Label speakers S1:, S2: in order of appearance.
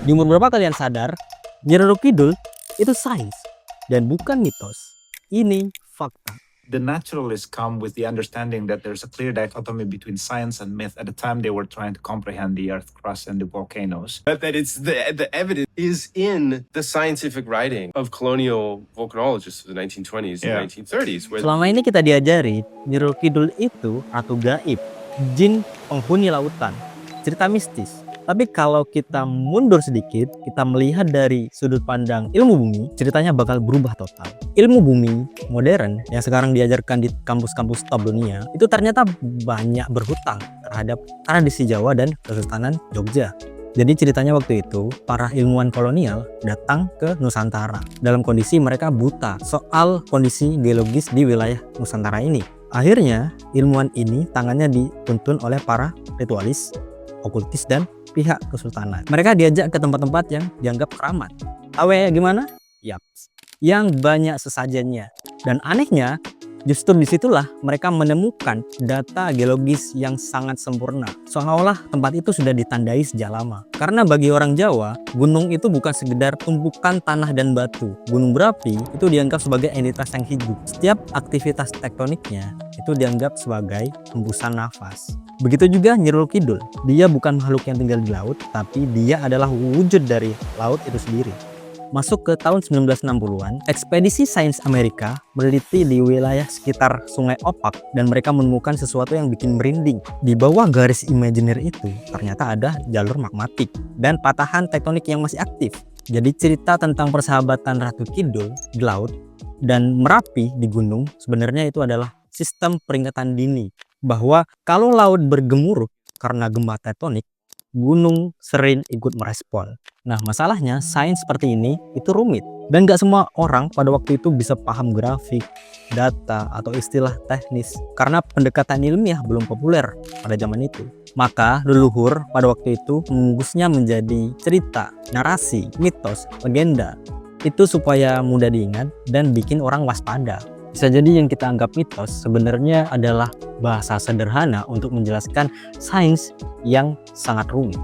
S1: Di umur berapa kalian sadar? Nyi Roro Kidul itu sains dan bukan mitos. Ini fakta.
S2: The naturalists come with the understanding that there's a clear dichotomy between science and myth at the time they were trying to comprehend the Earth crust and the volcanoes.
S3: But that it's the evidence is in the scientific writing of colonial volcanologists of the 1920s and 1930s.
S1: Selama ini kita diajari Nyi Roro Kidul itu ratu gaib, jin penghuni lautan, cerita mistis. Tapi kalau kita mundur sedikit, kita melihat dari sudut pandang ilmu bumi, ceritanya bakal berubah total. Ilmu bumi modern yang sekarang diajarkan di kampus-kampus top dunia, itu ternyata banyak berhutang terhadap tradisi Jawa dan Kesultanan Jogja. Jadi ceritanya waktu itu, para ilmuwan kolonial datang ke Nusantara. Dalam kondisi mereka buta soal kondisi geologis di wilayah Nusantara ini. Akhirnya, ilmuwan ini tangannya dituntun oleh para ritualis, okultis, dan pihak kesultanan. Mereka diajak ke tempat-tempat yang dianggap keramat. Awe gimana? Yap, yang banyak sesajennya. Dan anehnya, justru disitulah mereka menemukan data geologis yang sangat sempurna. Seolah-olah tempat itu sudah ditandai sejak lama. Karena bagi orang Jawa, gunung itu bukan sekedar tumpukan tanah dan batu. Gunung berapi itu dianggap sebagai entitas yang hidup. Setiap aktivitas tektoniknya itu dianggap sebagai hembusan nafas. Begitu juga Nyi Roro Kidul. Dia bukan makhluk yang tinggal di laut, tapi dia adalah wujud dari laut itu sendiri. Masuk ke tahun 1960-an, ekspedisi sains Amerika meneliti di wilayah sekitar Sungai Opak dan mereka menemukan sesuatu yang bikin merinding. Di bawah garis imajiner itu ternyata ada jalur magmatik dan patahan tektonik yang masih aktif. Jadi cerita tentang persahabatan Ratu Kidul di laut dan Merapi di gunung sebenarnya itu adalah sistem peringatan dini bahwa kalau laut bergemuruh karena gempa tektonik, gunung sering ikut merespon. Nah, masalahnya sains seperti ini itu rumit dan gak semua orang pada waktu itu bisa paham grafik, data, atau istilah teknis karena pendekatan ilmiah belum populer pada zaman itu. Maka leluhur pada waktu itu membungkusnya menjadi cerita, narasi, mitos, legenda. Itu supaya mudah diingat dan bikin orang waspada. Bisa jadi yang kita anggap mitos sebenarnya adalah bahasa sederhana untuk menjelaskan sains yang sangat rumit.